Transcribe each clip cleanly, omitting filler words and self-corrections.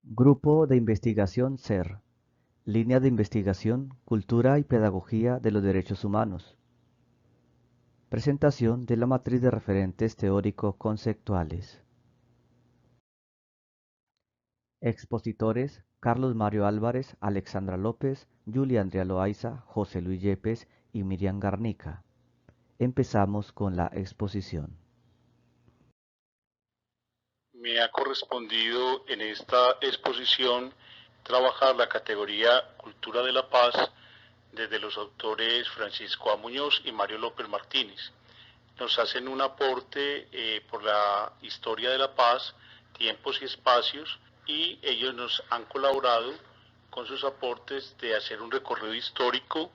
Grupo de Investigación SER. Línea de Investigación, Cultura y Pedagogía de los Derechos Humanos. Presentación de la matriz de referentes teórico-conceptuales. Expositores: Carlos Mario Álvarez, Alexandra López, Julia Andrea Loaiza, José Luis Yepes y Miriam Garnica. Empezamos con la exposición. Me ha correspondido en esta exposición trabajar la categoría Cultura de la Paz desde los autores Francisco A. Muñoz y Mario López Martínez. Nos hacen un aporte por la historia de la paz, tiempos y espacios, y ellos nos han colaborado con sus aportes de hacer un recorrido histórico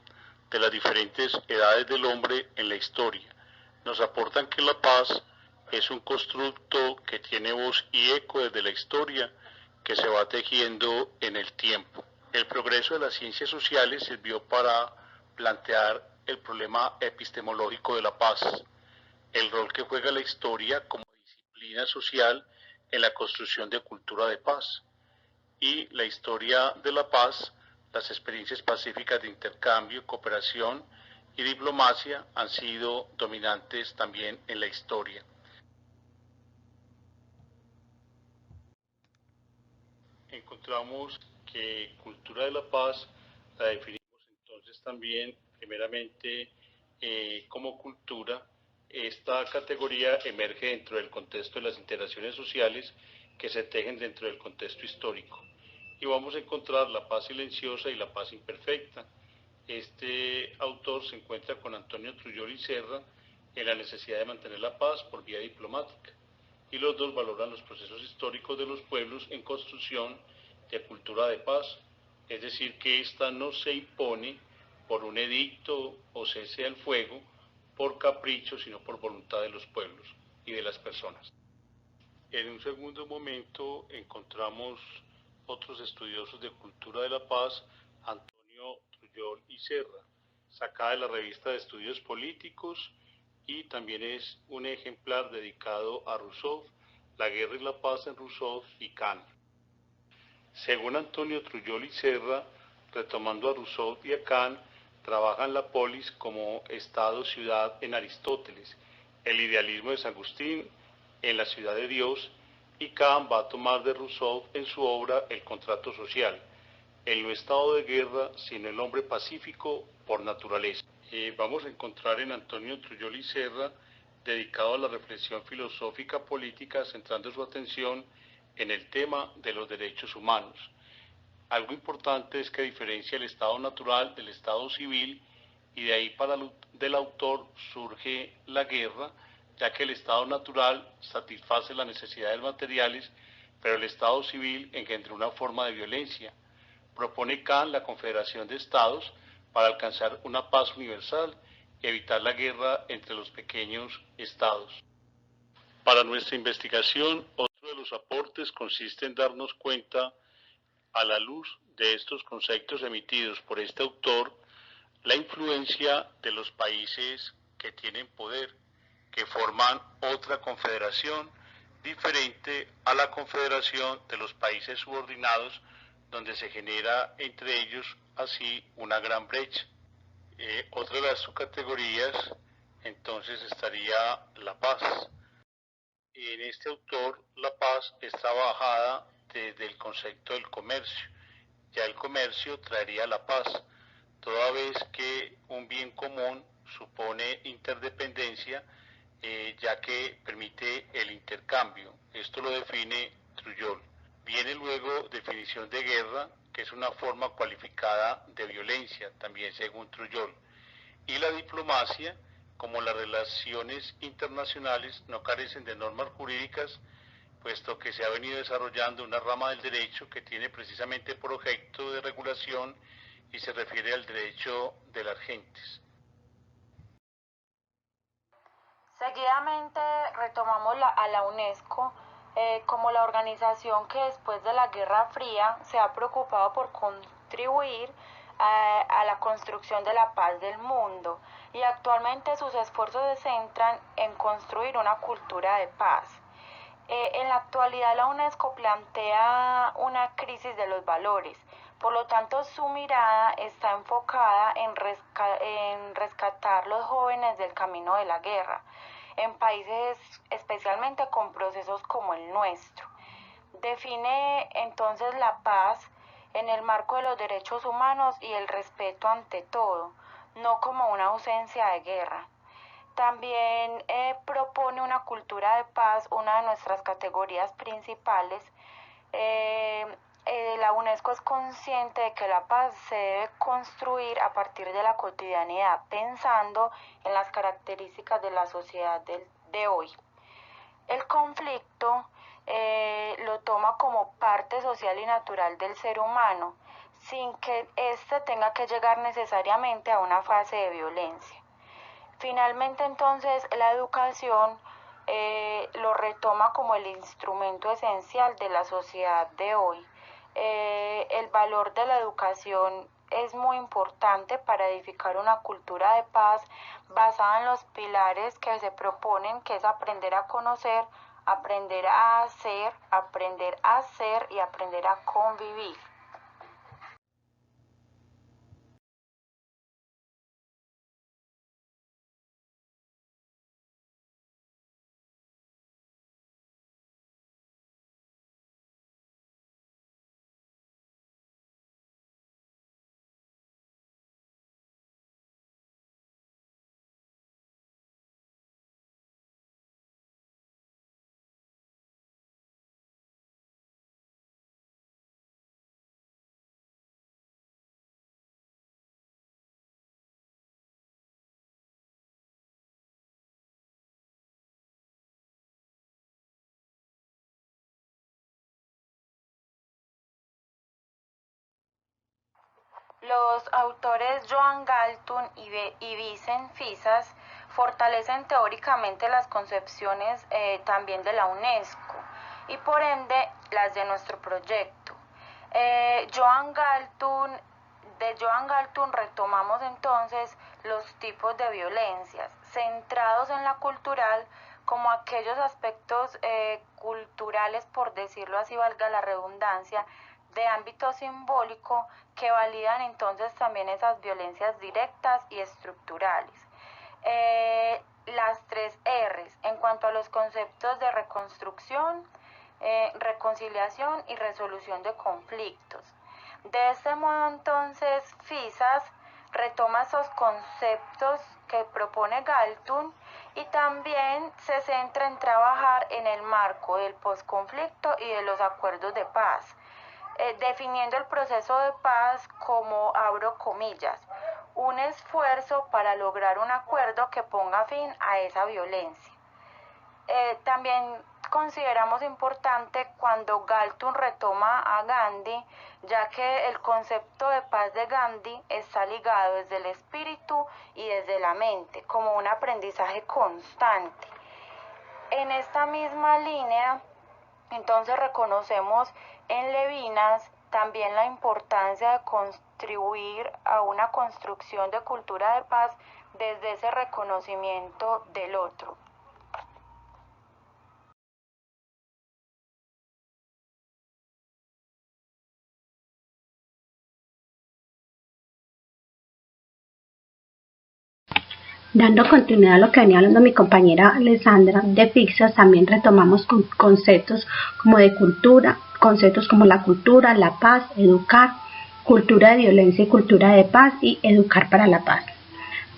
de las diferentes edades del hombre en la historia. Nos aportan que la paz es un constructo que tiene voz y eco desde la historia, que se va tejiendo en el tiempo. El progreso de las ciencias sociales sirvió para plantear el problema epistemológico de la paz, el rol que juega la historia como disciplina social en la construcción de cultura de paz, y la historia de la paz, las experiencias pacíficas de intercambio, cooperación y diplomacia han sido dominantes también en la historia. Encontramos que cultura de la paz la definimos entonces también primeramente como cultura. Esta categoría emerge dentro del contexto de las interacciones sociales que se tejen dentro del contexto histórico, y vamos a encontrar la paz silenciosa y la paz imperfecta. Este autor se encuentra con Antonio Trujillo y Serra en la necesidad de mantener la paz por vía diplomática, y los dos valoran los procesos históricos de los pueblos en construcción de cultura de paz, es decir, que ésta no se impone por un edicto o cese al fuego, por capricho, sino por voluntad de los pueblos y de las personas. En un segundo momento encontramos otros estudiosos de cultura de la paz, Antonio Trujillo y Serra, sacada de la revista de Estudios Políticos, y también es un ejemplar dedicado a Rousseau, la guerra y la paz en Rousseau y Kant. Según Antonio Trujillo y Serra, retomando a Rousseau y a Kant, trabajan la polis como estado-ciudad en Aristóteles, el idealismo de San Agustín en la ciudad de Dios, y Kant va a tomar de Rousseau en su obra El contrato social, el no estado de guerra, sino el hombre pacífico por naturaleza. Vamos a encontrar en Antonio Trujillo y Serra, dedicado a la reflexión filosófica política, centrando su atención en el tema de los derechos humanos. Algo importante es que diferencia el estado natural del estado civil, y de ahí para del autor surge la guerra, ya que el estado natural satisface las necesidades materiales, pero el estado civil engendra una forma de violencia. Propone Kant la confederación de estados para alcanzar una paz universal y evitar la guerra entre los pequeños estados. Para nuestra investigación, otro de los aportes consiste en darnos cuenta, a la luz de estos conceptos emitidos por este autor, la influencia de los países que tienen poder, que forman otra confederación diferente a la confederación de los países subordinados, donde se genera entre ellos así una gran brecha. Otra de las subcategorías entonces estaría la paz. En este autor, la paz está trabajada desde el concepto del comercio. Ya el comercio traería la paz, toda vez que un bien común supone interdependencia, ya que permite el intercambio. Esto lo define Trujillo. Viene luego definición de guerra, que es una forma cualificada de violencia, también según Trujillo. Y la diplomacia, como las relaciones internacionales no carecen de normas jurídicas, puesto que se ha venido desarrollando una rama del derecho que tiene precisamente por objeto de regulación y se refiere al derecho de las gentes. Seguidamente retomamos a la UNESCO como la organización que después de la Guerra Fría se ha preocupado por contribuir a la construcción de la paz del mundo, y actualmente sus esfuerzos se centran en construir una cultura de paz. En la actualidad la UNESCO plantea una crisis de los valores, por lo tanto su mirada está enfocada en rescatar los jóvenes del camino de la guerra, en países especialmente con procesos como el nuestro. Define entonces la paz en el marco de los derechos humanos y el respeto ante todo, no como una ausencia de guerra. También propone una cultura de paz, una de nuestras categorías principales. La UNESCO es consciente de que la paz se debe construir a partir de la cotidianidad, pensando en las características de la sociedad de hoy. El conflicto lo toma como parte social y natural del ser humano, sin que éste tenga que llegar necesariamente a una fase de violencia. Finalmente, entonces, la educación lo retoma como el instrumento esencial de la sociedad de hoy. El valor de la educación es muy importante para edificar una cultura de paz basada en los pilares que se proponen, que es aprender a conocer, aprender a hacer y aprender a convivir. Los autores Joan Galtung y Vicent Fisas fortalecen teóricamente las concepciones también de la UNESCO y por ende las de nuestro proyecto. De Joan Galtung retomamos entonces los tipos de violencias centrados en la cultural como aquellos aspectos culturales, por decirlo así, valga la redundancia, de ámbito simbólico que validan entonces también esas violencias directas y estructurales. Las 3 R's en cuanto a los conceptos de reconstrucción, reconciliación y resolución de conflictos. De este modo entonces Fisas retoma esos conceptos que propone Galtung y también se centra en trabajar en el marco del posconflicto y de los acuerdos de paz, definiendo el proceso de paz como, abro comillas, un esfuerzo para lograr un acuerdo que ponga fin a esa violencia. También consideramos importante cuando Galtung retoma a Gandhi, ya que el concepto de paz de Gandhi está ligado desde el espíritu y desde la mente, como un aprendizaje constante. En esta misma línea, entonces reconocemos en Levinas también la importancia de contribuir a una construcción de cultura de paz desde ese reconocimiento del otro. Dando continuidad a lo que venía hablando mi compañera Alessandra de Fisas, también retomamos conceptos como de cultura, conceptos como la cultura, la paz, educar, cultura de violencia y cultura de paz y educar para la paz.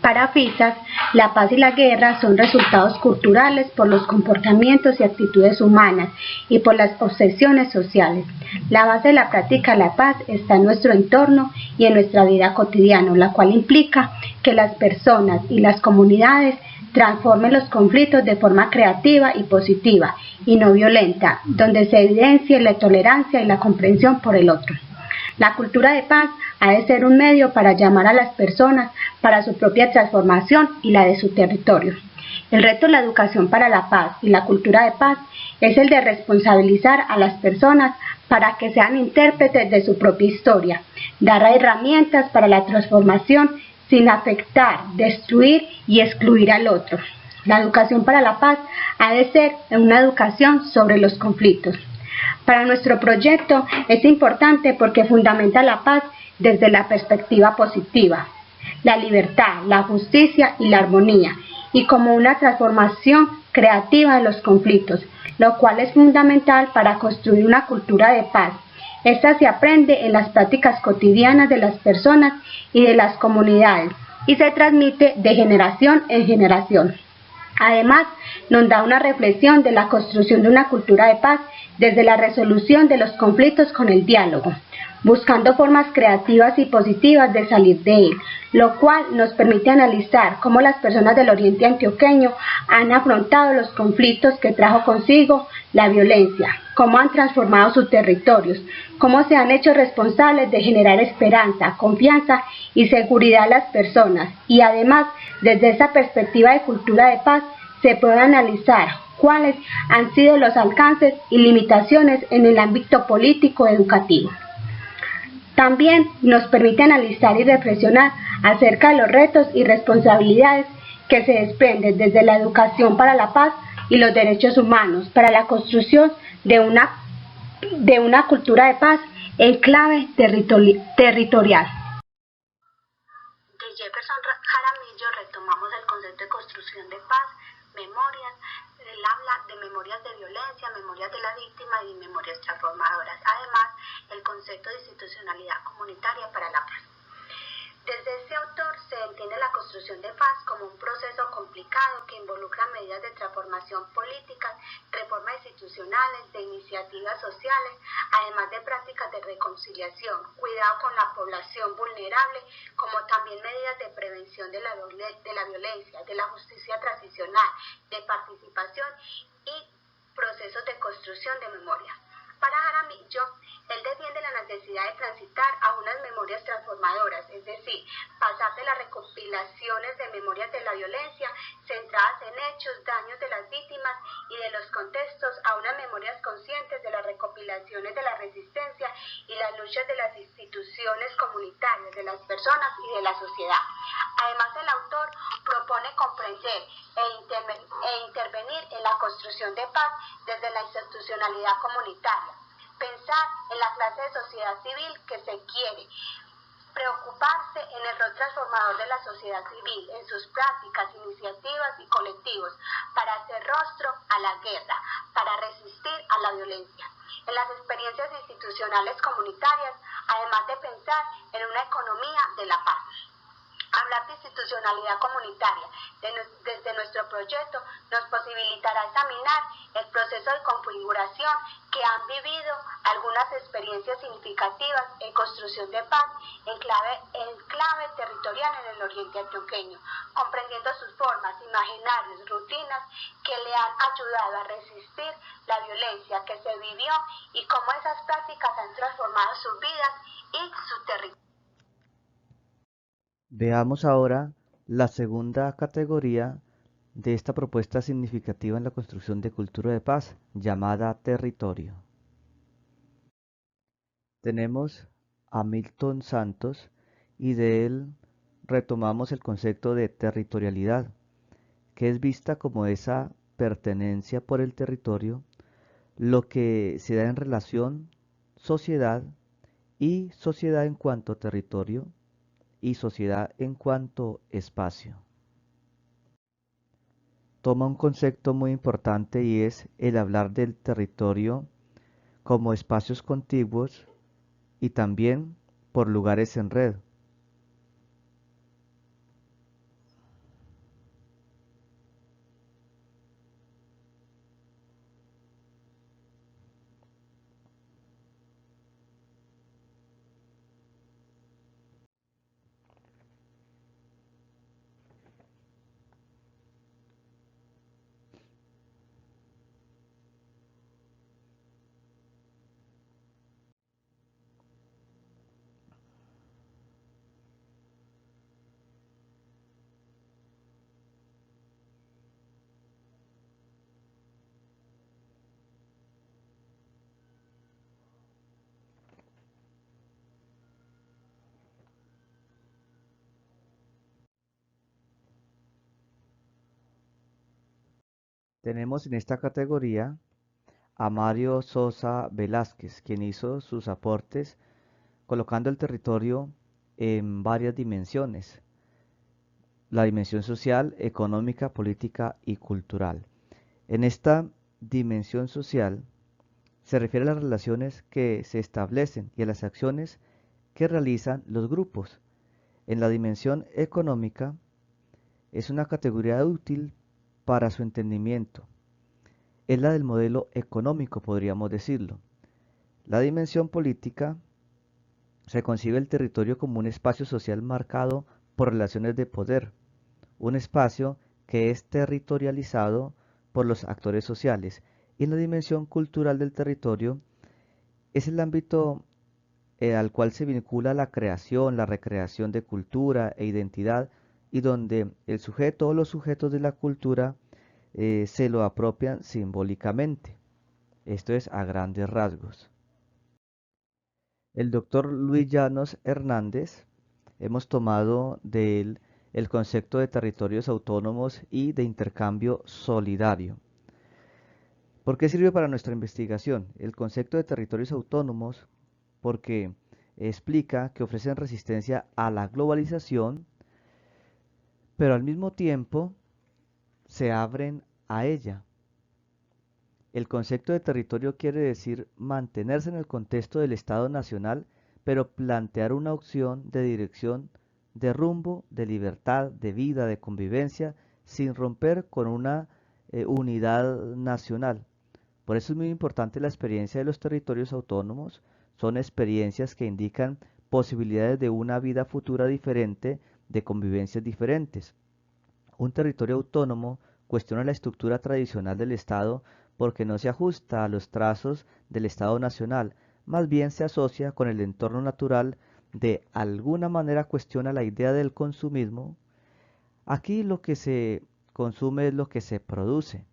Para Fisas, la paz y la guerra son resultados culturales por los comportamientos y actitudes humanas y por las obsesiones sociales. La base de la práctica de la paz está en nuestro entorno y en nuestra vida cotidiana, la cual implica que las personas y las comunidades transformen los conflictos de forma creativa y positiva y no violenta, donde se evidencie la tolerancia y la comprensión por el otro. La cultura de paz ha de ser un medio para llamar a las personas para su propia transformación y la de su territorio. El reto de la educación para la paz y la cultura de paz es el de responsabilizar a las personas para que sean intérpretes de su propia historia, dar herramientas para la transformación sin afectar, destruir y excluir al otro. La educación para la paz ha de ser una educación sobre los conflictos. Para nuestro proyecto es importante porque fundamenta la paz desde la perspectiva positiva, la libertad, la justicia y la armonía, y como una transformación creativa de los conflictos, lo cual es fundamental para construir una cultura de paz. Esta se aprende en las prácticas cotidianas de las personas y de las comunidades y se transmite de generación en generación. Además, nos da una reflexión de la construcción de una cultura de paz desde la resolución de los conflictos con el diálogo, buscando formas creativas y positivas de salir de él, lo cual nos permite analizar cómo las personas del oriente antioqueño han afrontado los conflictos que trajo consigo la violencia, cómo han transformado sus territorios, cómo se han hecho responsables de generar esperanza, confianza y seguridad a las personas, y además, desde esa perspectiva de cultura de paz, se puede analizar cuáles han sido los alcances y limitaciones en el ámbito político educativo. También nos permite analizar y reflexionar acerca de los retos y responsabilidades que se desprenden desde la educación para la paz y los derechos humanos para la construcción de una cultura de paz en clave territorial. De Jefferson Jaramillo retomamos el concepto de construcción de paz, memorias. Él habla de memorias de violencia, memorias de la víctima y memorias transformadoras. Además, el concepto de institucionalidad comunitaria para la paz. Desde este autor se entiende la construcción de paz como un proceso complicado que involucra medidas de transformación política, reformas institucionales, de iniciativas sociales, además de prácticas de reconciliación, cuidado con la población vulnerable, como también medidas de prevención de la violencia, de la justicia transicional, de participación y procesos de construcción de memoria. Para Jaramillo, él defiende la necesidad de transitar a unas memorias transformadoras, es decir, pasar de las recopilaciones de memorias de la violencia centradas en hechos, daños de las víctimas y de los contextos a unas memorias conscientes de las recopilaciones de la resistencia y las luchas de las instituciones comunitarias, de las personas y de la sociedad. Además, el autor propone comprender e intervenir en la construcción de paz desde la institucionalidad comunitaria, pensar en la clase de sociedad civil que se quiere, preocuparse en el rol transformador de la sociedad civil, en sus prácticas, iniciativas y colectivos, para hacer rostro a la guerra, para resistir a la violencia. En las experiencias institucionales comunitarias, además de pensar en una economía de la paz. Hablar de institucionalidad comunitaria desde nuestro proyecto nos posibilitará examinar el proceso de configuración que han vivido algunas experiencias significativas en construcción de paz en clave territorial en el oriente antioqueño, comprendiendo sus formas, imaginarios, rutinas que le han ayudado a resistir la violencia que se vivió y cómo esas prácticas han transformado sus vidas y su territorio. Veamos ahora la segunda categoría de esta propuesta significativa en la construcción de cultura de paz, llamada territorio. Tenemos a Milton Santos y de él retomamos el concepto de territorialidad, que es vista como esa pertenencia por el territorio, lo que se da en relación sociedad y sociedad en cuanto territorio y sociedad en cuanto espacio. Toma un concepto muy importante y es el hablar del territorio como espacios contiguos y también por lugares en red. Tenemos en esta categoría a Mario Sosa Velázquez, quien hizo sus aportes colocando el territorio en varias dimensiones: la dimensión social, económica, política y cultural. En esta dimensión social se refiere a las relaciones que se establecen y a las acciones que realizan los grupos. En la dimensión económica es una categoría útil para su entendimiento. Es la del modelo económico, podríamos decirlo. La dimensión política se concibe el territorio como un espacio social marcado por relaciones de poder, un espacio que es territorializado por los actores sociales. Y en la dimensión cultural del territorio es el ámbito al cual se vincula la creación, la recreación de cultura e identidad, y donde el sujeto o los sujetos de la cultura se lo apropian simbólicamente. Esto es a grandes rasgos. El doctor Luis Llanos Hernández, hemos tomado de él el concepto de territorios autónomos y de intercambio solidario. ¿Por qué sirve para nuestra investigación? El concepto de territorios autónomos porque explica que ofrecen resistencia a la globalización, pero al mismo tiempo se abren a ella. El concepto de territorio quiere decir mantenerse en el contexto del Estado nacional, pero plantear una opción de dirección, de rumbo, de libertad, de vida, de convivencia, sin romper con una unidad nacional. Por eso es muy importante la experiencia de los territorios autónomos. Son experiencias que indican posibilidades de una vida futura diferente, de convivencias diferentes. Un territorio autónomo cuestiona la estructura tradicional del Estado porque no se ajusta a los trazos del Estado nacional, más bien se asocia con el entorno natural, de alguna manera cuestiona la idea del consumismo. Aquí lo que se consume es lo que se produce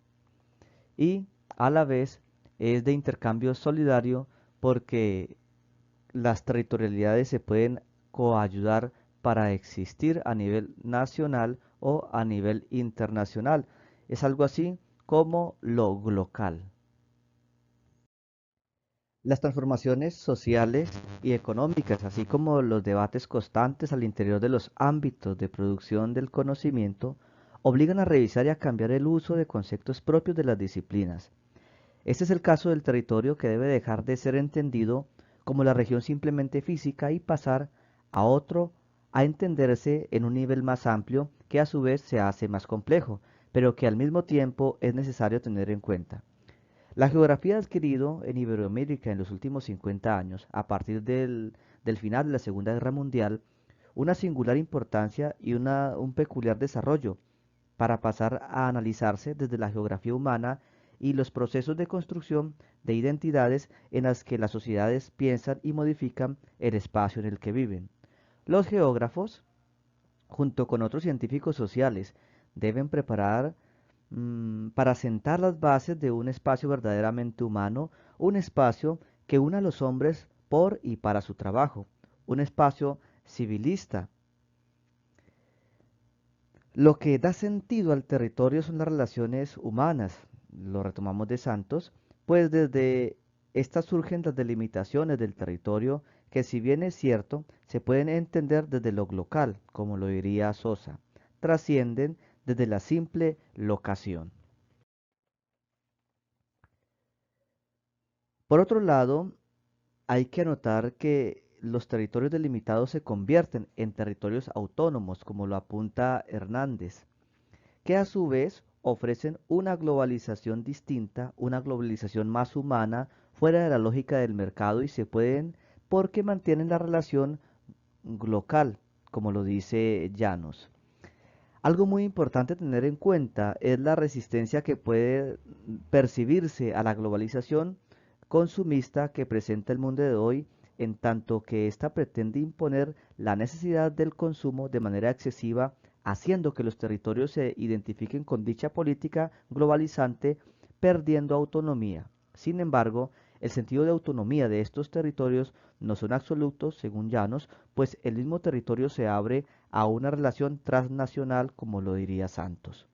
y a la vez es de intercambio solidario porque las territorialidades se pueden coayudar para existir a nivel nacional o a nivel internacional. Es algo así como lo local. Las transformaciones sociales y económicas, así como los debates constantes al interior de los ámbitos de producción del conocimiento, obligan a revisar y a cambiar el uso de conceptos propios de las disciplinas. Este es el caso del territorio, que debe dejar de ser entendido como la región simplemente física y pasar a otro, a entenderse en un nivel más amplio, que a su vez se hace más complejo, pero que al mismo tiempo es necesario tener en cuenta. La geografía ha adquirido en Iberoamérica en los últimos 50 años, a partir del final de la Segunda Guerra Mundial, una singular importancia y un peculiar desarrollo, para pasar a analizarse desde la geografía humana y los procesos de construcción de identidades en las que las sociedades piensan y modifican el espacio en el que viven. Los geógrafos, junto con otros científicos sociales, deben preparar para sentar las bases de un espacio verdaderamente humano, un espacio que una a los hombres por y para su trabajo, un espacio civilista. Lo que da sentido al territorio son las relaciones humanas, lo retomamos de Santos, pues desde estas surgen las delimitaciones del territorio que, si bien es cierto, se pueden entender desde lo local, como lo diría Sosa, trascienden desde la simple locación. Por otro lado, hay que anotar que los territorios delimitados se convierten en territorios autónomos, como lo apunta Hernández, que a su vez ofrecen una globalización distinta, una globalización más humana, fuera de la lógica del mercado, y se pueden porque mantienen la relación local, como lo dice Llanos. Algo muy importante tener en cuenta es la resistencia que puede percibirse a la globalización consumista que presenta el mundo de hoy, en tanto que ésta pretende imponer la necesidad del consumo de manera excesiva, haciendo que los territorios se identifiquen con dicha política globalizante, perdiendo autonomía. Sin embargo, el sentido de autonomía de estos territorios no son absolutos, según Llanos, pues el mismo territorio se abre a una relación transnacional, como lo diría Santos.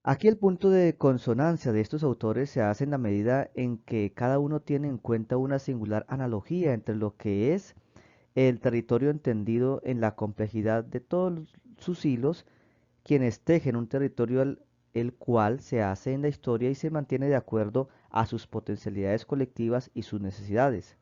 Aquí el punto de consonancia de estos autores se hace en la medida en que cada uno tiene en cuenta una singular analogía entre lo que es el territorio entendido en la complejidad de todos sus hilos, quienes tejen un territorio el cual se hace en la historia y se mantiene de acuerdo a sus potencialidades colectivas y sus necesidades.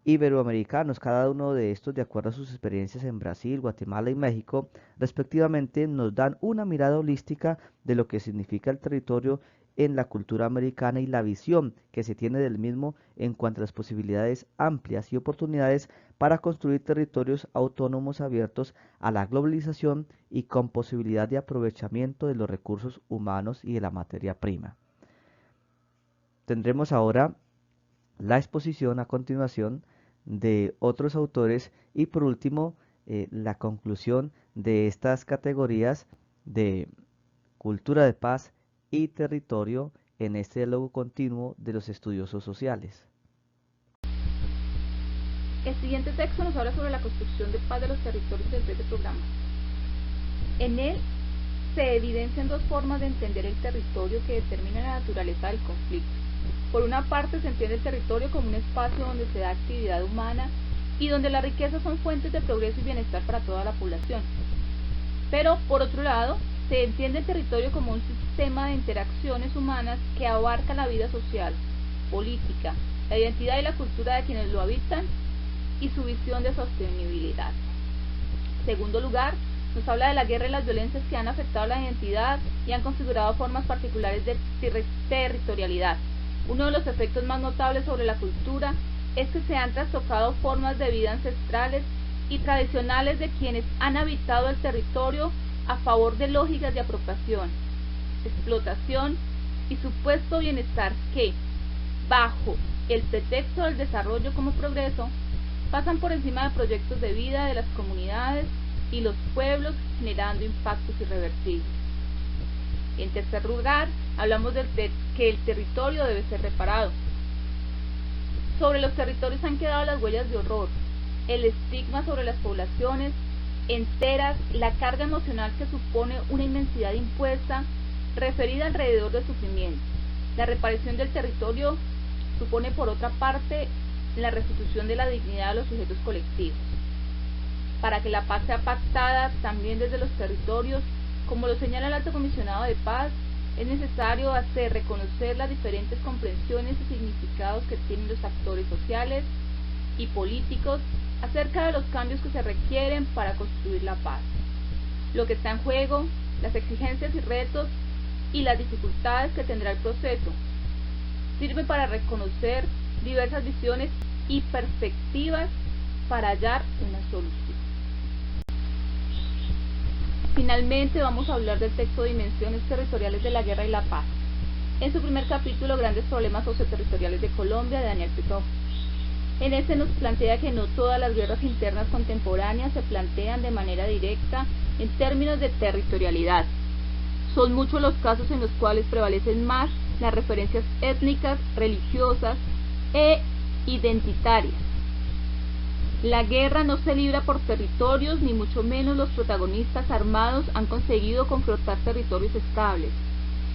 Iberoamericanos, cada uno de estos de acuerdo a sus experiencias en Brasil, Guatemala y México, respectivamente, nos dan una mirada holística de lo que significa el territorio en la cultura americana y la visión que se tiene del mismo en cuanto a las posibilidades amplias y oportunidades para construir territorios autónomos abiertos a la globalización y con posibilidad de aprovechamiento de los recursos humanos y de la materia prima. Tendremos ahora la exposición a continuación de otros autores y por último la conclusión de estas categorías de cultura de paz y territorio en este diálogo continuo de los estudiosos sociales. El siguiente texto nos habla sobre la construcción de paz de los territorios del presente programa. En él se evidencian dos formas de entender el territorio que determinan la naturaleza del conflicto. Por una parte, se entiende el territorio como un espacio donde se da actividad humana y donde las riquezas son fuentes de progreso y bienestar para toda la población. Pero, por otro lado, se entiende el territorio como un sistema de interacciones humanas que abarca la vida social, política, la identidad y la cultura de quienes lo habitan y su visión de sostenibilidad. En segundo lugar, nos habla de la guerra y las violencias que han afectado la identidad y han configurado formas particulares de territorialidad. Uno de los efectos más notables sobre la cultura es que se han trastocado formas de vida ancestrales y tradicionales de quienes han habitado el territorio a favor de lógicas de apropiación, explotación y supuesto bienestar que, bajo el pretexto del desarrollo como progreso, pasan por encima de proyectos de vida de las comunidades y los pueblos, generando impactos irreversibles. En tercer lugar, hablamos de que el territorio debe ser reparado. Sobre los territorios han quedado las huellas de horror, el estigma sobre las poblaciones enteras, la carga emocional que supone una inmensidad impuesta referida alrededor del sufrimiento. La reparación del territorio supone, por otra parte, la restitución de la dignidad de los sujetos colectivos. Para que la paz sea pactada también desde los territorios, como lo señala el Alto Comisionado de Paz, es necesario hacer reconocer las diferentes comprensiones y significados que tienen los actores sociales y políticos acerca de los cambios que se requieren para construir la paz. Lo que está en juego, las exigencias y retos y las dificultades que tendrá el proceso, sirve para reconocer diversas visiones y perspectivas para hallar una solución. Finalmente vamos a hablar del texto Dimensiones territoriales de la guerra y la paz. En su primer capítulo, Grandes problemas socioterritoriales de Colombia, de Daniel Pitoff. En este nos plantea que no todas las guerras internas contemporáneas se plantean de manera directa en términos de territorialidad. Son muchos los casos en los cuales prevalecen más las referencias étnicas, religiosas e identitarias. La guerra no se libra por territorios, ni mucho menos los protagonistas armados han conseguido confrontar territorios estables.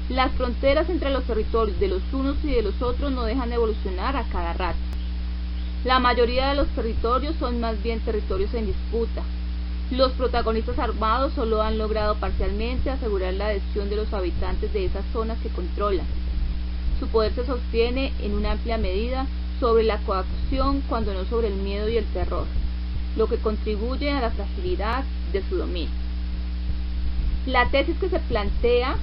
Las fronteras entre los territorios de los unos y de los otros no dejan de evolucionar a cada rato. La mayoría de los territorios son más bien territorios en disputa. Los protagonistas armados solo han logrado parcialmente asegurar la adhesión de los habitantes de esas zonas que controlan. Su poder se sostiene en una amplia medida sobre la coacción, cuando no sobre el miedo y el terror, lo que contribuye a la fragilidad de su dominio. La tesis que se plantea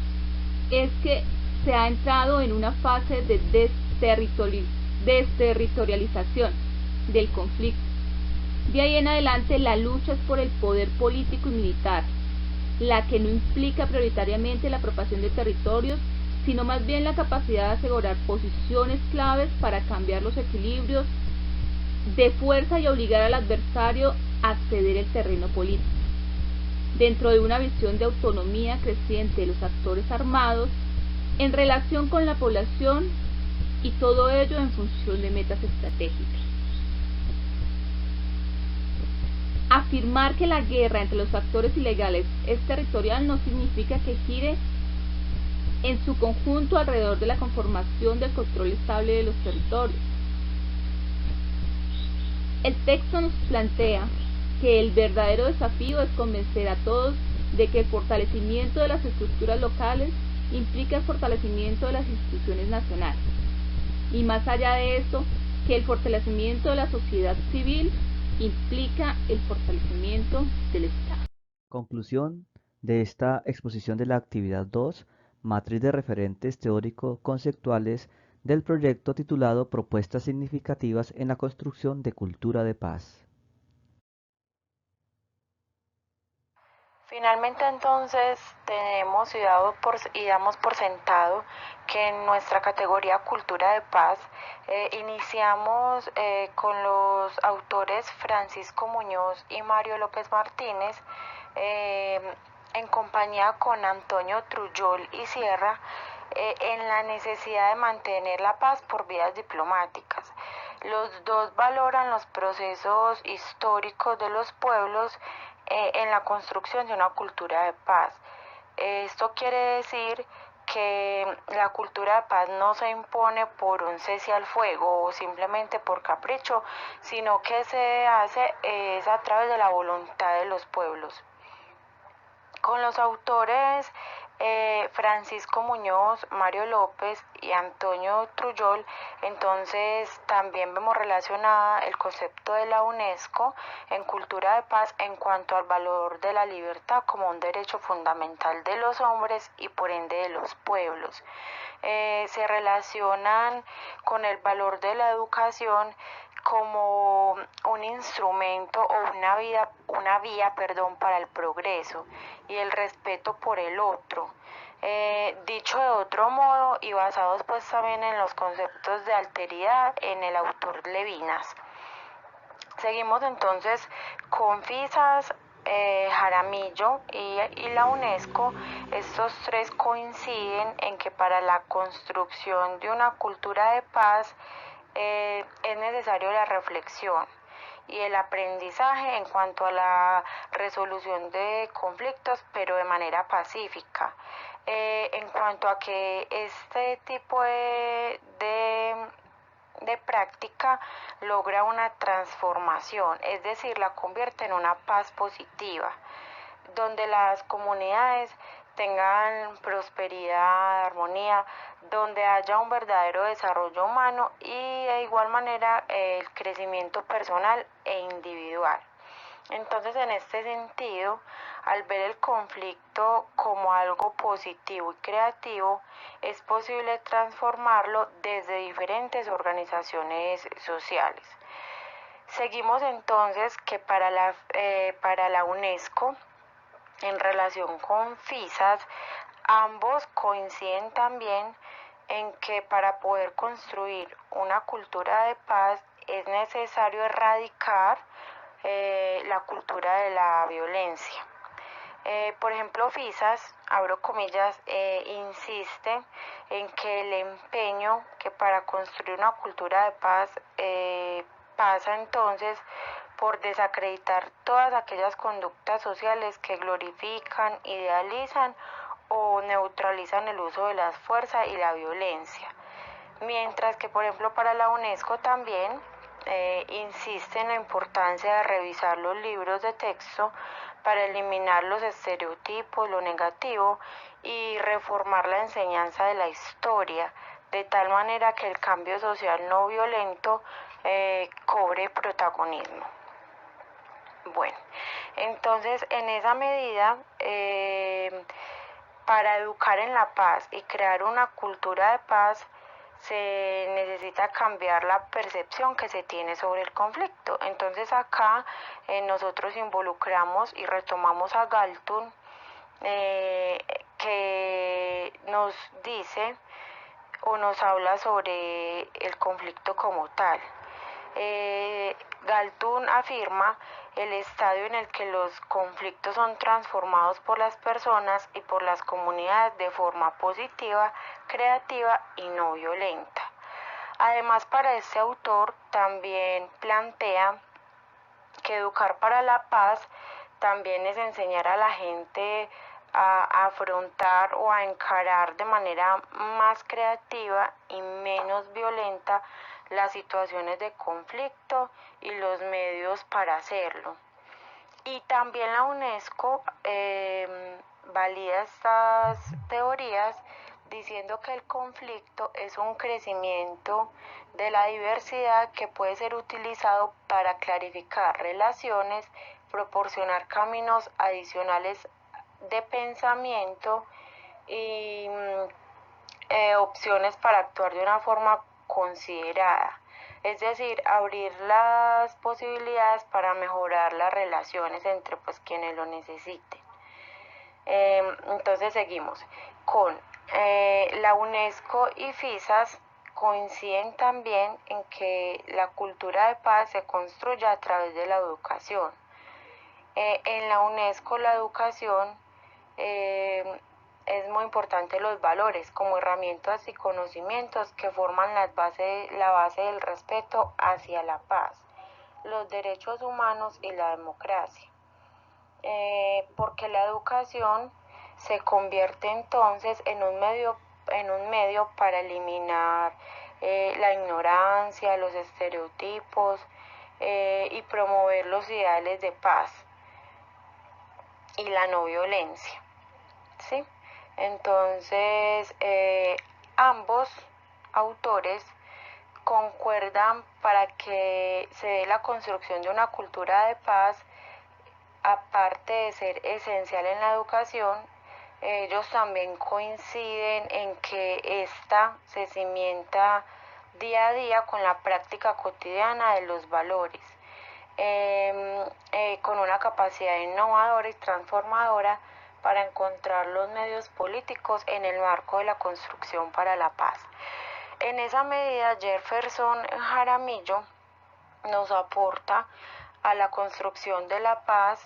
es que se ha entrado en una fase de desterritorialización del conflicto. De ahí en adelante la lucha es por el poder político y militar, la que no implica prioritariamente la apropiación de territorios, sino más bien la capacidad de asegurar posiciones claves para cambiar los equilibrios de fuerza y obligar al adversario a ceder el terreno político. Dentro de una visión de autonomía creciente de los actores armados en relación con la población, y todo ello en función de metas estratégicas. Afirmar que la guerra entre los actores ilegales es territorial no significa que gire en su conjunto alrededor de la conformación del control estable de los territorios. El texto nos plantea que el verdadero desafío es convencer a todos de que el fortalecimiento de las estructuras locales implica el fortalecimiento de las instituciones nacionales, y más allá de esto, que el fortalecimiento de la sociedad civil implica el fortalecimiento del Estado. Conclusión de esta exposición de la actividad 2, matriz de referentes teórico-conceptuales del proyecto titulado Propuestas significativas en la construcción de cultura de paz. Finalmente entonces tenemos y damos por sentado que en nuestra categoría Cultura de Paz iniciamos con los autores Francisco Muñoz y Mario López Martínez en compañía con Antonio Trujol y Sierra en la necesidad de mantener la paz por vías diplomáticas. Los dos valoran los procesos históricos de los pueblos en la construcción de una cultura de paz. Esto quiere decir que la cultura de paz no se impone por un cese al fuego o simplemente por capricho, sino que se hace es a través de la voluntad de los pueblos. Con los autores Francisco Muñoz, Mario López y Antonio Trujol, entonces también vemos relacionada el concepto de la UNESCO en cultura de paz en cuanto al valor de la libertad como un derecho fundamental de los hombres y por ende de los pueblos. Se relacionan con el valor de la educación como un instrumento o una vía para el progreso y el respeto por el otro. Dicho de otro modo y basados pues también en los conceptos de alteridad en el autor Levinas. Seguimos entonces con Fisas, Jaramillo y la UNESCO. Estos tres coinciden en que para la construcción de una cultura de paz es necesario la reflexión y el aprendizaje en cuanto a la resolución de conflictos, pero de manera pacífica. En cuanto a que este tipo de práctica logra una transformación, es decir, la convierte en una paz positiva, donde las comunidades tengan prosperidad, armonía, donde haya un verdadero desarrollo humano y de igual manera el crecimiento personal e individual. Entonces, en este sentido, al ver el conflicto como algo positivo y creativo, es posible transformarlo desde diferentes organizaciones sociales. Seguimos entonces que para la UNESCO, en relación con FISAS, ambos coinciden también en que para poder construir una cultura de paz es necesario erradicar la cultura de la violencia. Por ejemplo, FISAS, abro comillas, insiste en que el empeño que para construir una cultura de paz pasa entonces por desacreditar todas aquellas conductas sociales que glorifican, idealizan o neutralizan el uso de la fuerza y la violencia. Mientras que, por ejemplo, para la UNESCO también insiste en la importancia de revisar los libros de texto para eliminar los estereotipos, lo negativo y reformar la enseñanza de la historia, de tal manera que el cambio social no violento cobre protagonismo. Bueno, entonces en esa medida, para educar en la paz y crear una cultura de paz, se necesita cambiar la percepción que se tiene sobre el conflicto. Entonces acá nosotros involucramos y retomamos a Galton, que nos dice o nos habla sobre el conflicto como tal. Galton afirma el estadio en el que los conflictos son transformados por las personas y por las comunidades de forma positiva, creativa y no violenta. Además, para este autor también plantea que educar para la paz también es enseñar a la gente a afrontar o a encarar de manera más creativa y menos violenta las situaciones de conflicto y los medios para hacerlo. Y también la UNESCO valida estas teorías diciendo que el conflicto es un crecimiento de la diversidad que puede ser utilizado para clarificar relaciones, proporcionar caminos adicionales de pensamiento y opciones para actuar de una forma considerada. Es decir, abrir las posibilidades para mejorar las relaciones entre pues quienes lo necesiten. Entonces seguimos con la UNESCO y FISAS coinciden también en que la cultura de paz se construye a través de la educación. En la UNESCO la educación es muy importante los valores como herramientas y conocimientos que forman la base del respeto hacia la paz, los derechos humanos y la democracia. Porque la educación se convierte entonces en un medio para eliminar la ignorancia, los estereotipos y promover los ideales de paz y la no violencia, ¿sí? Entonces, ambos autores concuerdan para que se dé la construcción de una cultura de paz, aparte de ser esencial en la educación, ellos también coinciden en que ésta se cimienta día a día con la práctica cotidiana de los valores, con una capacidad innovadora y transformadora para encontrar los medios políticos en el marco de la construcción para la paz. En esa medida, Jefferson Jaramillo nos aporta a la construcción de la paz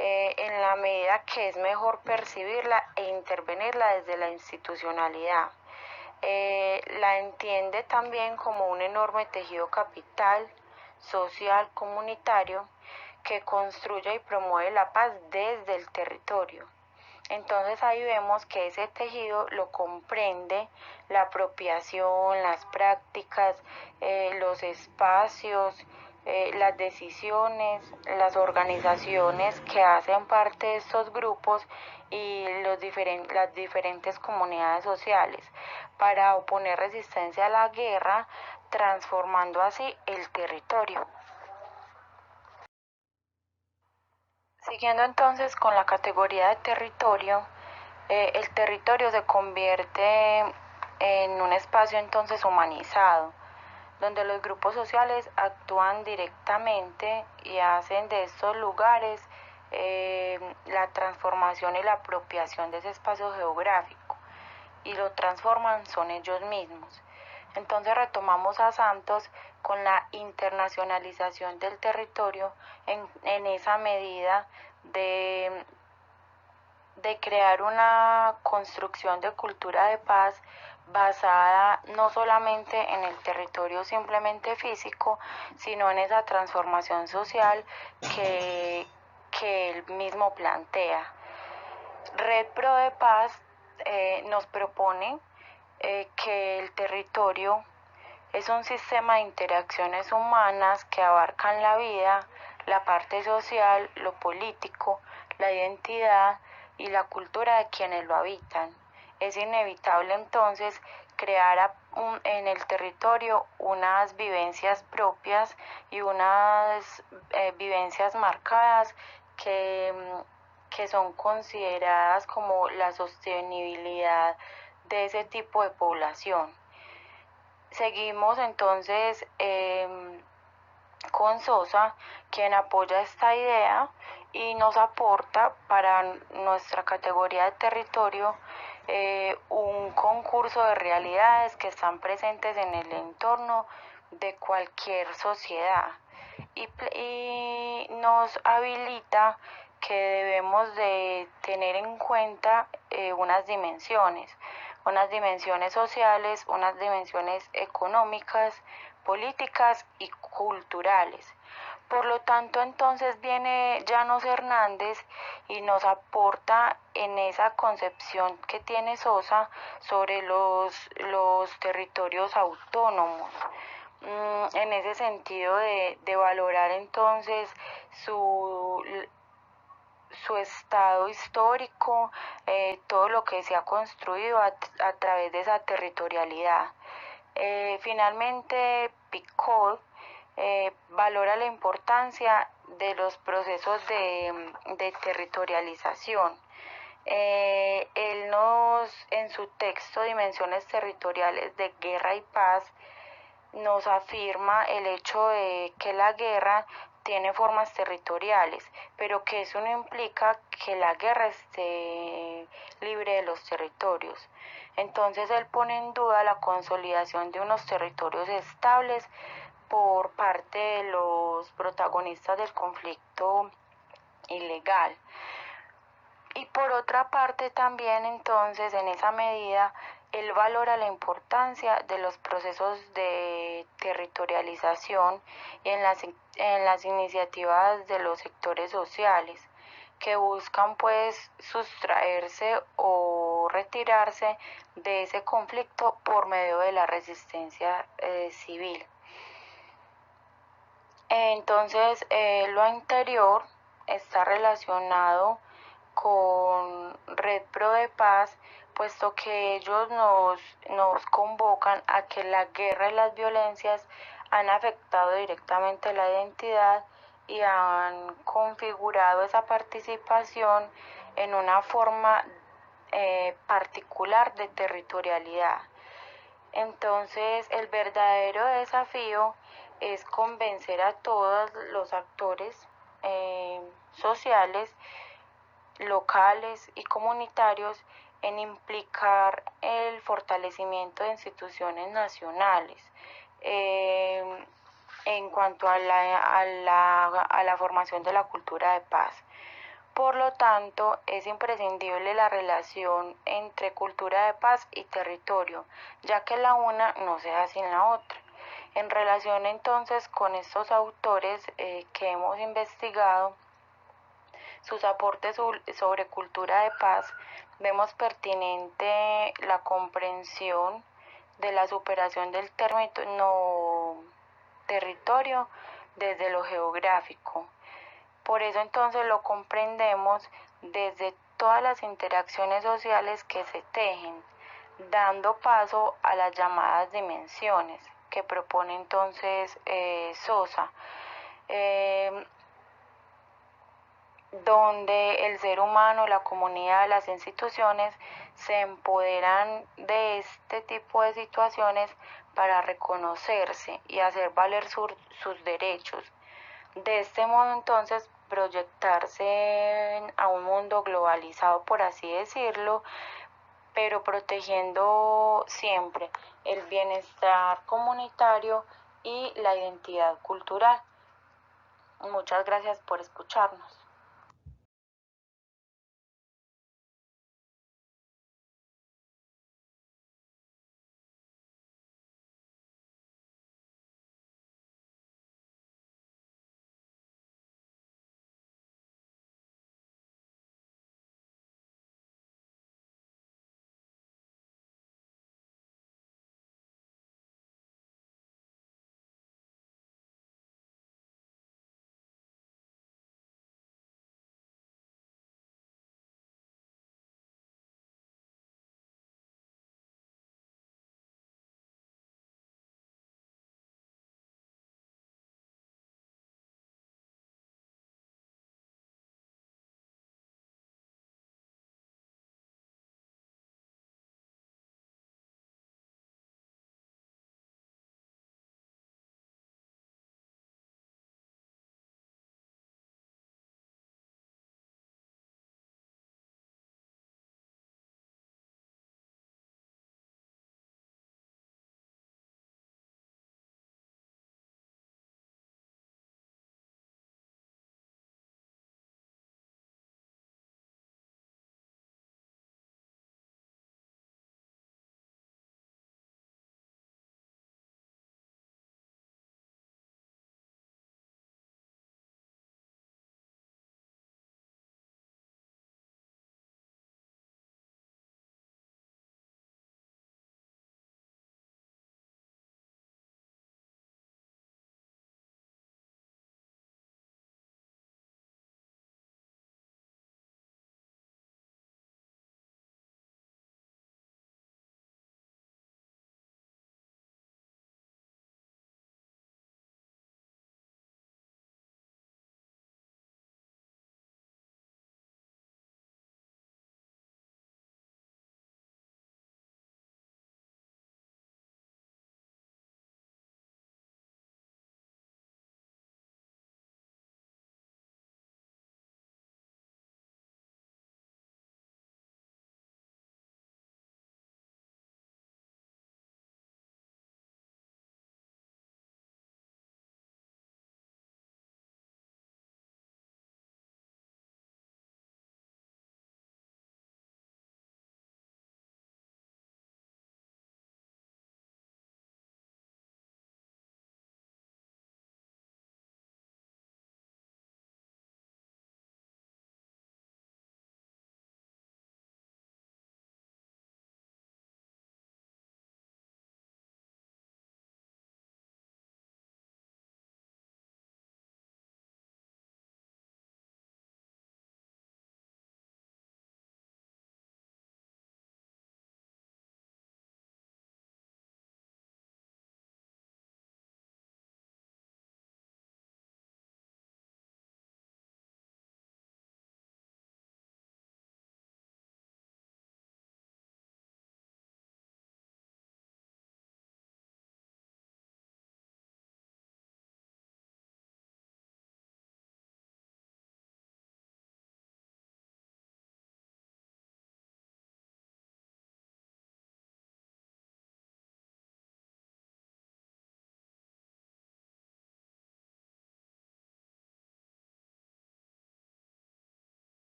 en la medida que es mejor percibirla e intervenirla desde la institucionalidad. La entiende también como un enorme tejido capital, social, comunitario, que construye y promueve la paz desde el territorio. Entonces ahí vemos que ese tejido lo comprende la apropiación, las prácticas, los espacios, las decisiones, las organizaciones que hacen parte de estos grupos y las diferentes comunidades sociales para oponer resistencia a la guerra, transformando así el territorio. Siguiendo entonces con la categoría de territorio, el territorio se convierte en un espacio entonces humanizado, donde los grupos sociales actúan directamente y hacen de estos lugares la transformación y la apropiación de ese espacio geográfico y lo transforman son ellos mismos. Entonces retomamos a Santos con la internacionalización del territorio en esa medida de crear una construcción de cultura de paz basada no solamente en el territorio simplemente físico, sino en esa transformación social que él mismo plantea. Red Pro de Paz nos propone que el territorio es un sistema de interacciones humanas que abarcan la vida, la parte social, lo político, la identidad y la cultura de quienes lo habitan. Es inevitable entonces crear en el territorio unas vivencias propias y unas vivencias marcadas que son consideradas como la sostenibilidad de ese tipo de población. Seguimos entonces con Sosa, quien apoya esta idea y nos aporta para nuestra categoría de territorio un concurso de realidades que están presentes en el entorno de cualquier sociedad y nos habilita que debemos de tener en cuenta unas dimensiones. unas dimensiones sociales, unas dimensiones económicas, políticas y culturales. Por lo tanto, entonces viene Llanos Hernández y nos aporta en esa concepción que tiene Sosa sobre los territorios autónomos. En ese sentido de valorar entonces su estado histórico, todo lo que se ha construido a través de esa territorialidad. Finalmente, Picot valora la importancia de los procesos de territorialización. Él en su texto Dimensiones Territoriales de Guerra y Paz, nos afirma el hecho de que la guerra tiene formas territoriales, pero que eso no implica que la guerra esté libre de los territorios. Entonces él pone en duda la consolidación de unos territorios estables por parte de los protagonistas del conflicto ilegal. Y por otra parte también entonces en esa medida él valora la importancia de los procesos de territorialización y en las iniciativas de los sectores sociales que buscan pues sustraerse o retirarse de ese conflicto por medio de la resistencia civil. Entonces lo anterior está relacionado con Red Pro de Paz, puesto que ellos nos convocan a que la guerra y las violencias han afectado directamente la identidad y han configurado esa participación en una forma particular de territorialidad. Entonces, el verdadero desafío es convencer a todos los actores sociales, locales y comunitarios en implicar el fortalecimiento de instituciones nacionales en cuanto a la formación de la cultura de paz. Por lo tanto, es imprescindible la relación entre cultura de paz y territorio, ya que la una no se da sin la otra. En relación entonces con estos autores que hemos investigado, sus aportes sobre cultura de paz, vemos pertinente la comprensión de la superación del término territorio desde lo geográfico. Por eso entonces lo comprendemos desde todas las interacciones sociales que se tejen, dando paso a las llamadas dimensiones que propone entonces Sosa, donde el ser humano, la comunidad, las instituciones se empoderan de este tipo de situaciones para reconocerse y hacer valer sus derechos. De este modo entonces proyectarse a un mundo globalizado, por así decirlo, pero protegiendo siempre el bienestar comunitario y la identidad cultural. Muchas gracias por escucharnos.